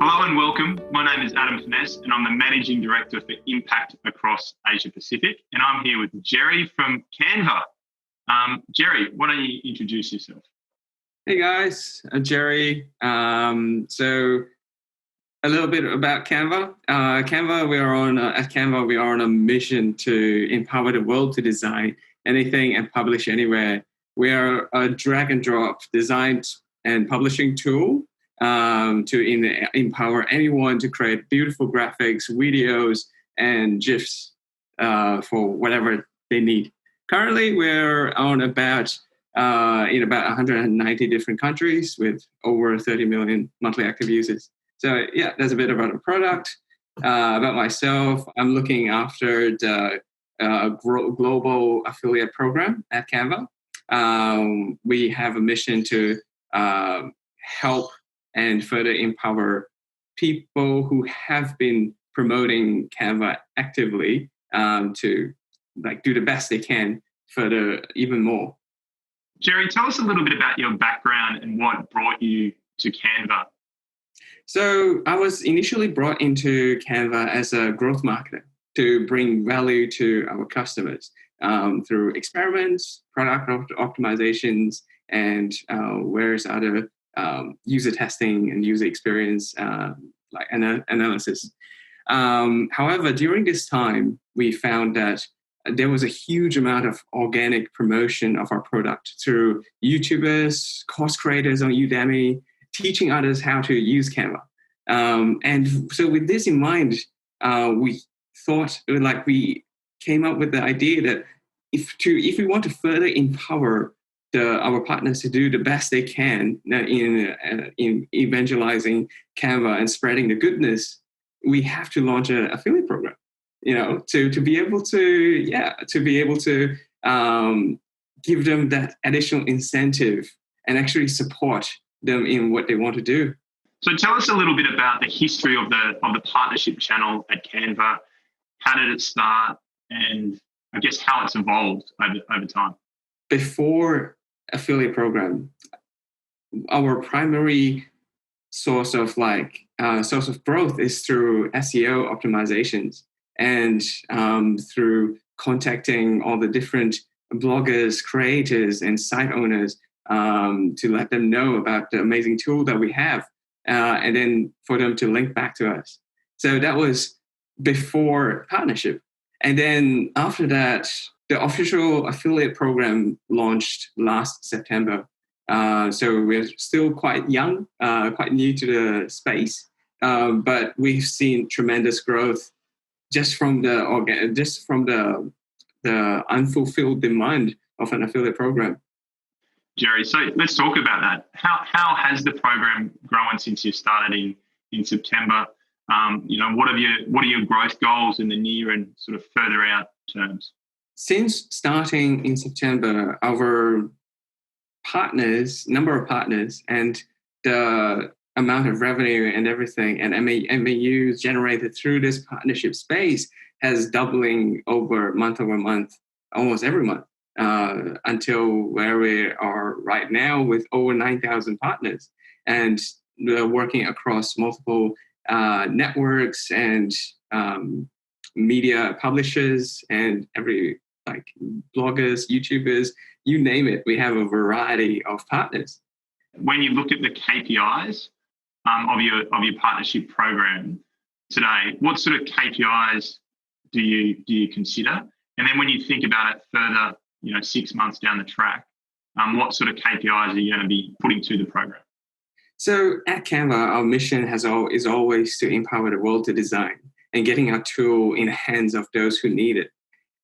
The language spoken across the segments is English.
Hello and welcome. My name is Adam Finesse and I'm the Managing Director for Impact across Asia Pacific. And I'm here with Jerry from Canva. Jerry, why don't you introduce yourself? Hey guys, I'm Jerry. So a little bit about Canva. At Canva, we are on a mission to empower the world to design anything and publish anywhere. We are a drag and drop design and publishing tool to empower anyone to create beautiful graphics, videos, and GIFs for whatever they need. Currently, we're on in about 190 different countries with over 30 million monthly active users. So yeah, that's a bit about the product. About myself, I'm looking after the global affiliate program at Canva. We have a mission to help and further empower people who have been promoting Canva actively to do the best they can further even more. Jerry, tell us a little bit about your background and what brought you to Canva. So I was initially brought into Canva as a growth marketer to bring value to our customers through experiments, product optimizations, and various other user testing and user experience analysis. However, during this time, we found that there was a huge amount of organic promotion of our product through YouTubers, course creators on Udemy, teaching others how to use Canva. And so with this in mind, we came up with the idea that if we want to further empower our partners to do the best they can in evangelizing Canva and spreading the goodness, we have to launch an affiliate program. To be able to give them that additional incentive and actually support them in what they want to do. So tell us a little bit about the history of the partnership channel at Canva. How did it start, and I guess how it's evolved over time? Before affiliate program, our primary source of growth is through SEO optimizations and through contacting all the different bloggers, creators, and site owners to let them know about the amazing tool that we have, and then for them to link back to us. So that was before partnership. And then after that, the official affiliate program launched last September. So we're still quite young, quite new to the space, but we've seen tremendous growth just from the unfulfilled demand of an affiliate program. Jerry, so let's talk about that. How has the program grown since you started in September? What are your growth goals in the near and sort of further out terms? Since starting in September, our number of partners, and the amount of revenue and everything, and MAUs generated through this partnership space has doubling over month, almost every month, until where we are right now with over 9,000 partners. And we're working across multiple networks and media publishers and bloggers, YouTubers, you name it. We have a variety of partners. When you look at the KPIs of your partnership program today, what sort of KPIs do you consider? And then when you think about it further, 6 months down the track, what sort of KPIs are you going to be putting to the program? So at Canva, our mission is always to empower the world to design and getting our tool in the hands of those who need it.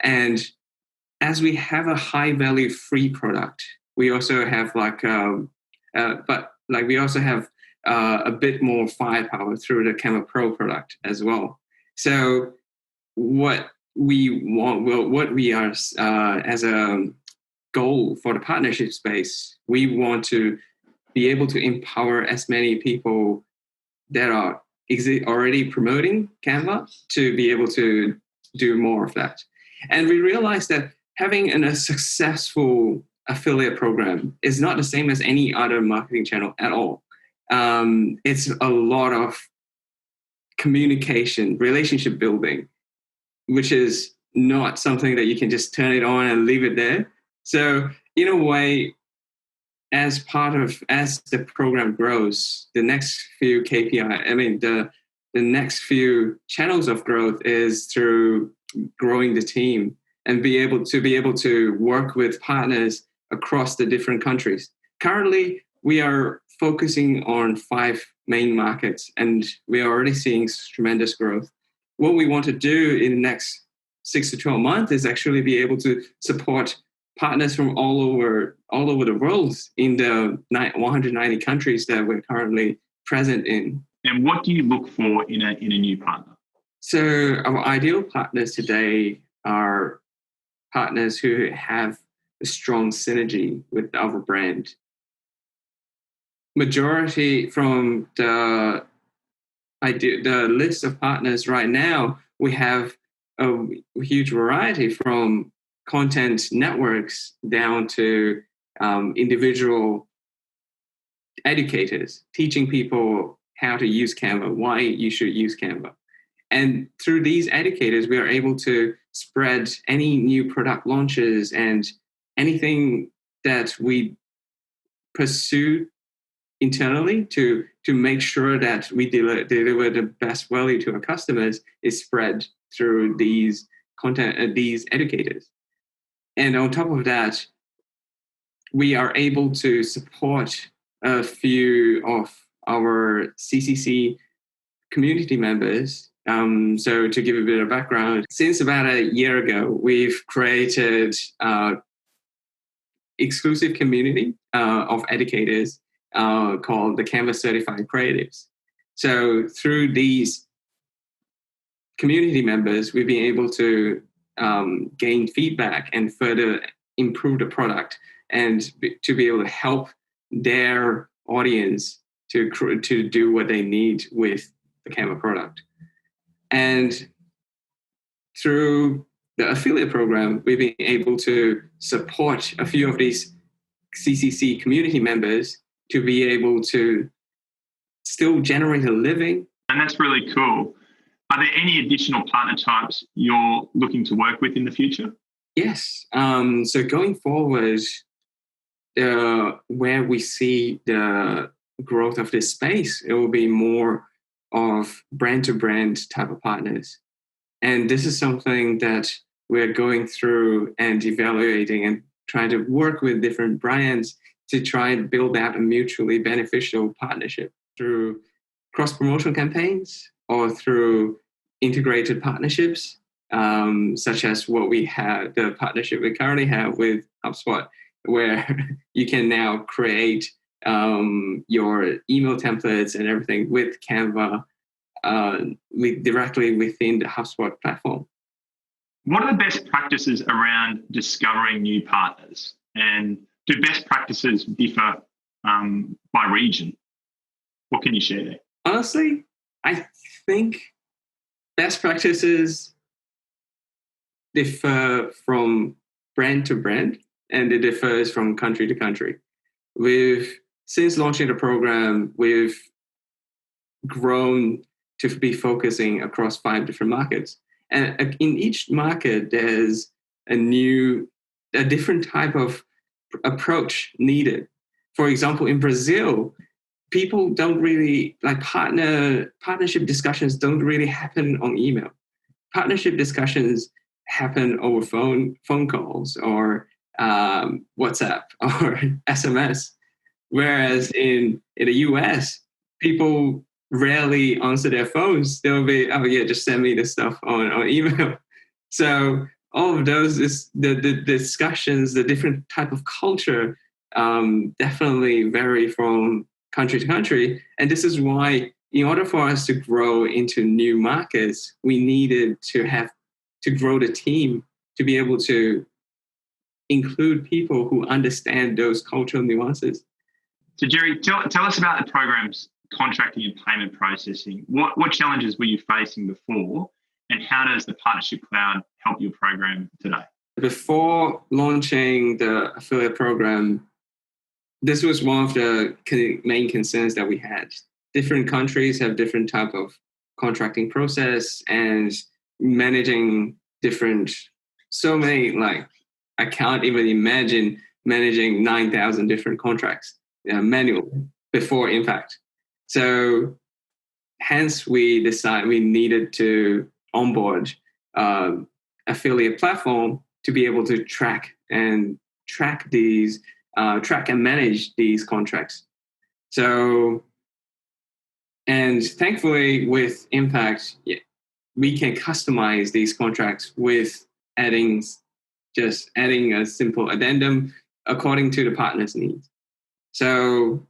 And as we have a high value free product, we also have a bit more firepower through the Canva Pro product as well. So what we are as a goal for the partnership space, we want to be able to empower as many people that are already promoting Canva to be able to do more of that. And we realized that having a successful affiliate program is not the same as any other marketing channel at all. It's a lot of communication, relationship building, which is not something that you can just turn it on and leave it there. So in a way, as the program grows, the next few KPI, the next few channels of growth is through growing the team and be able to work with partners across the different countries. Currently, we are focusing on 5 main markets, and we are already seeing tremendous growth. What we want to do in the next 6 to 12 months is actually be able to support partners from all over the world in the 190 countries that we're currently present in. And what do you look for in a new partner? So our ideal partners today are partners who have a strong synergy with our brand. Majority from the list of partners right now, we have a huge variety from content networks down to individual educators teaching people how to use Canva, why you should use Canva. And through these educators, we are able to spread any new product launches and anything that we pursue internally to make sure that we deliver the best value to our customers is spread through these these educators. And on top of that, we are able to support a few of our CCC community members. So to give a bit of background, since about a year ago, we've created exclusive community of educators called the Canva Certified Creatives. So through these community members, we've been able to gain feedback and further improve the product and to be able to help their audience to do what they need with the Canva product. And through the affiliate program, we've been able to support a few of these CCC community members to be able to still generate a living. And that's really cool. Are there any additional partner types you're looking to work with in the future? Yes. So going forward, where we see the growth of this space, it will be more of brand-to-brand type of partners. And this is something that we're going through and evaluating and trying to work with different brands to try and build out a mutually beneficial partnership through cross-promotion campaigns or through integrated partnerships, such as what we have, the partnership we currently have with HubSpot, where you can now create your email templates and everything with Canva directly within the HubSpot platform. What are the best practices around discovering new partners? And do best practices differ by region? What can you share there? Honestly, I think best practices differ from brand to brand, and it differs from country to country. Since launching the program, we've grown to be focusing across 5 different markets. And in each market, there's a different type of approach needed. For example, in Brazil, people don't really partnership discussions don't really happen on email. Partnership discussions happen over phone calls or WhatsApp or SMS. Whereas in the US, people rarely answer their phones. They'll be, oh yeah, just send me the stuff on email. So all of those is the discussions, the different type of culture definitely vary from country to country. And this is why in order for us to grow into new markets, we needed to grow the team to be able to include people who understand those cultural nuances. So Jerry, tell us about the program's contracting and payment processing. What challenges were you facing before, and how does the Partnership Cloud help your program today? Before launching the affiliate program, this was one of the main concerns that we had. Different countries have different type of contracting process and managing so many, like, I can't even imagine managing 9,000 different contracts manually before Impact. So hence we decided we needed to onboard affiliate platform to be able to track and manage these contracts. So, and thankfully with Impact, we can customize these contracts with adding a simple addendum according to the partner's needs. So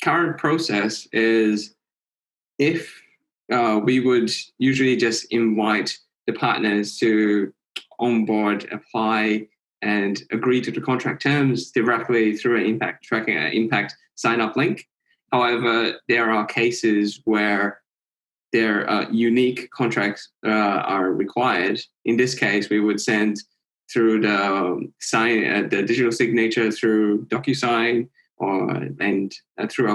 current process is, if we would usually just invite the partners to onboard, apply, and agree to the contract terms directly through an Impact sign-up link. However, there are cases where unique contracts are required. In this case, we would send through the digital signature through DocuSign and through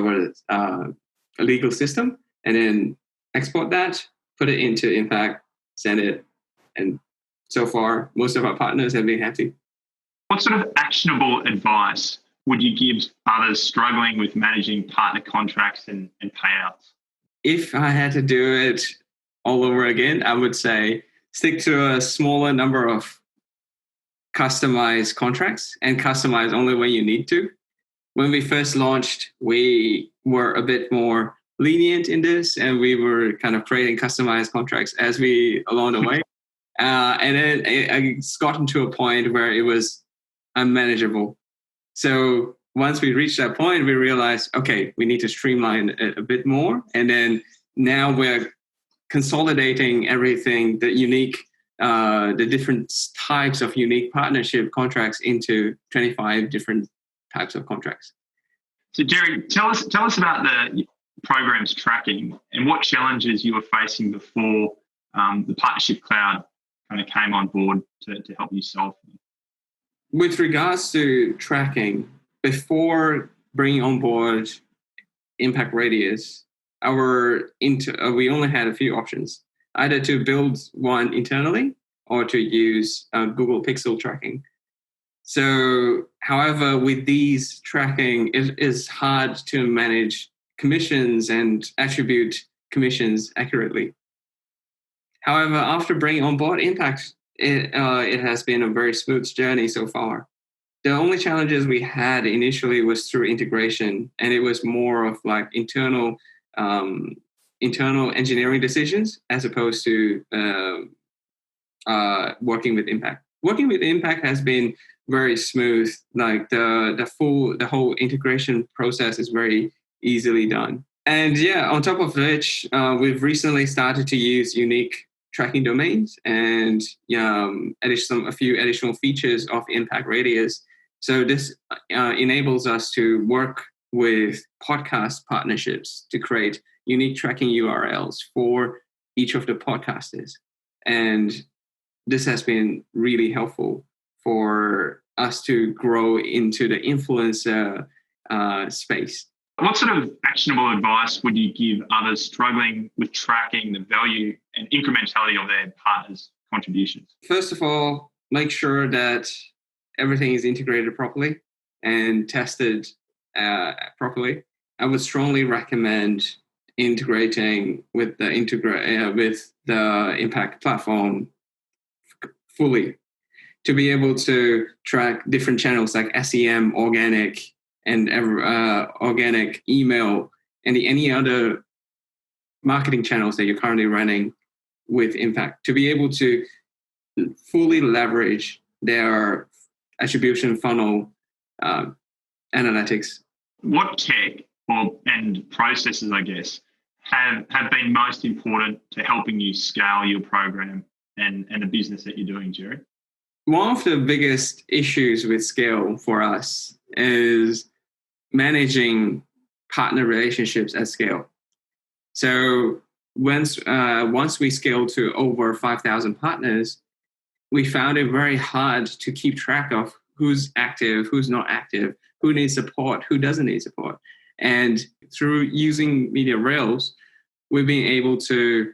our legal system, and then export that, put it into Impact, send it, and so far most of our partners have been happy. What sort of actionable advice would you give others struggling with managing partner contracts and payouts? If I had to do it all over again, I would say stick to a smaller number of customized contracts and customize only when you need to. When we first launched, we were a bit more lenient in this, and we were kind of creating customized contracts as we along the way. And then it's gotten to a point where it was unmanageable. So once we reached that point, we realized, okay, we need to streamline it a bit more. And then now we're consolidating everything, the different types of unique partnership contracts into 25 different types of contracts. So Jerry, tell us about the program's tracking and what challenges you were facing before the Partnership Cloud kind of came on board to help you solve them. With regards to tracking, before bringing on board Impact Radius, we only had a few options, either to build one internally or to use Google Pixel tracking. So, however, with these tracking, it is hard to manage commissions and attribute commissions accurately. However, after bringing on board Impact, it has been a very smooth journey so far. The only challenges we had initially was through integration, and it was more of like internal engineering decisions as opposed to working with Impact. Working with Impact has been very smooth. Like the whole integration process is very easily done. And yeah, on top of which, we've recently started to use unique tracking domains and a few additional features of Impact Radius. So this enables us to work with podcast partnerships to create unique tracking URLs for each of the podcasters. And this has been really helpful for us to grow into the influencer space. What sort of actionable advice would you give others struggling with tracking the value and incrementality of their partners' contributions? First of all, make sure that everything is integrated properly and tested properly. I would strongly recommend integrating with the Impact platform fully to be able to track different channels like SEM, organic, and organic email, and any other marketing channels that you're currently running with Impact, to be able to fully leverage their attribution funnel analytics. What tech and processes, I guess, have been most important to helping you scale your program and the business that you're doing, Jerry? One of the biggest issues with scale for us is managing partner relationships at scale. So once we scaled to over 5,000 partners, we found it very hard to keep track of who's active, who's not active, who needs support, who doesn't need support. And through using Media Rails, we've been able to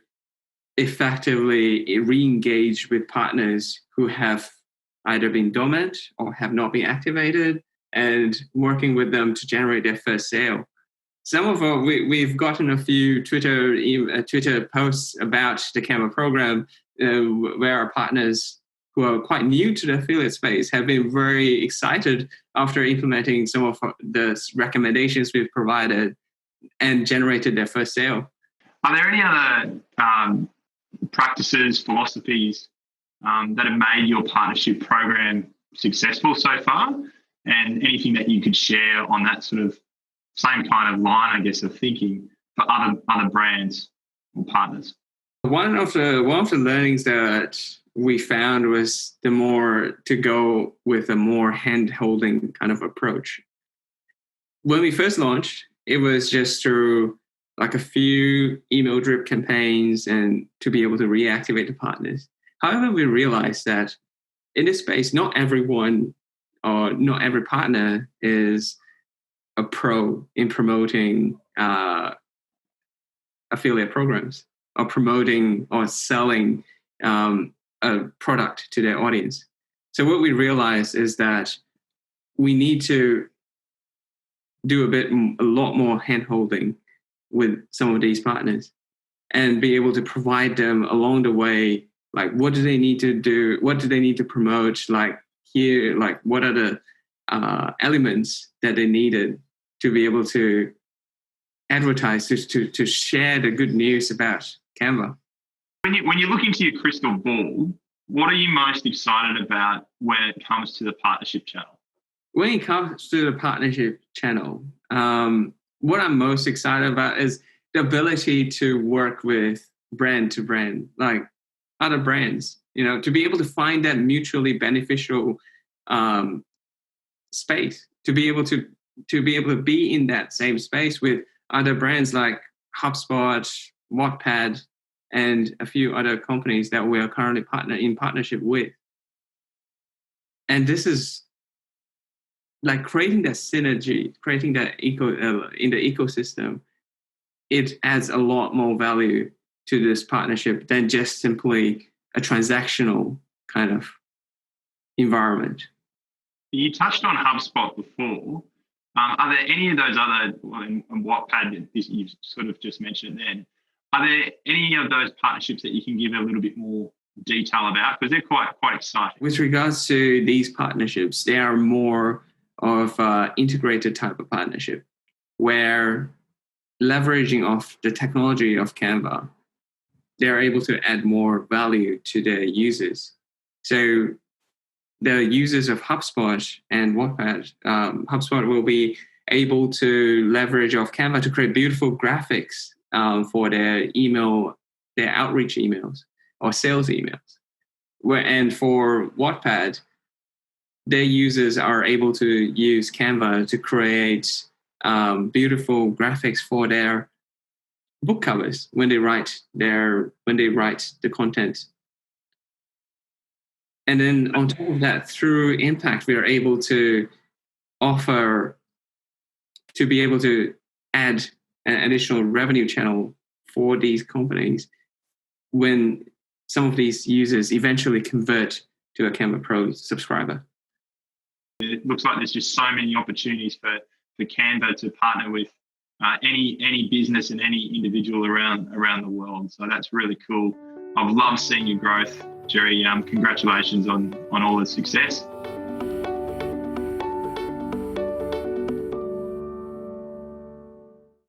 effectively re-engage with partners who have either been dormant or have not been activated, and working with them to generate their first sale. Some of we've gotten a few Twitter posts about the Canva program where our partners who are quite new to the affiliate space have been very excited after implementing some of the recommendations we've provided and generated their first sale. Are there any other practices, philosophies that have made your partnership program successful so far? And anything that you could share on that sort of same kind of line, I guess, of thinking for other brands or partners? One of the learnings that we found was the more to go with a more hand-holding kind of approach. When we first launched, it was just through like a few email drip campaigns and to be able to reactivate the partners. However, we realized that in this space, not everyone or not every partner is a pro in promoting affiliate programs or promoting or selling a product to their audience. So what we realized is that we need to do a lot more hand-holding with some of these partners and be able to provide them along the way, like what do they need to do, what do they need to promote, like here, like what are the elements that they needed to be able to advertise, to share the good news about Canva. When you look into your crystal ball, what are you most excited about when it comes to the partnership channel? When it comes to the partnership channel, what I'm most excited about is the ability to work with brand to brand, like other brands, to be able to find that mutually beneficial space, to be able to be in that same space with other brands like HubSpot, Wattpad, and a few other companies that we are currently in partnership with. And this is like creating that synergy, creating that in the ecosystem. It adds a lot more value to this partnership than just simply a transactional kind of environment. You touched on HubSpot before. Are there any of those other, and Wattpad, you sort of just mentioned then, are there any of those partnerships that you can give a little bit more detail about? Because they're quite exciting. With regards to these partnerships, they are more of an integrated type of partnership where leveraging of the technology of Canva, they're able to add more value to their users. So the users of HubSpot and Wattpad, HubSpot will be able to leverage off Canva to create beautiful graphics for their outreach emails or sales emails. And for Wattpad, their users are able to use Canva to create beautiful graphics for their book covers when they write the content. And then on top of that, through Impact, we are able to be able to add an additional revenue channel for these companies when some of these users eventually convert to a Canva Pro subscriber. It looks like there's just so many opportunities for Canva to partner with any business and any individual around the world. So that's really cool. I've loved seeing your growth, Jerry. Congratulations on all the success.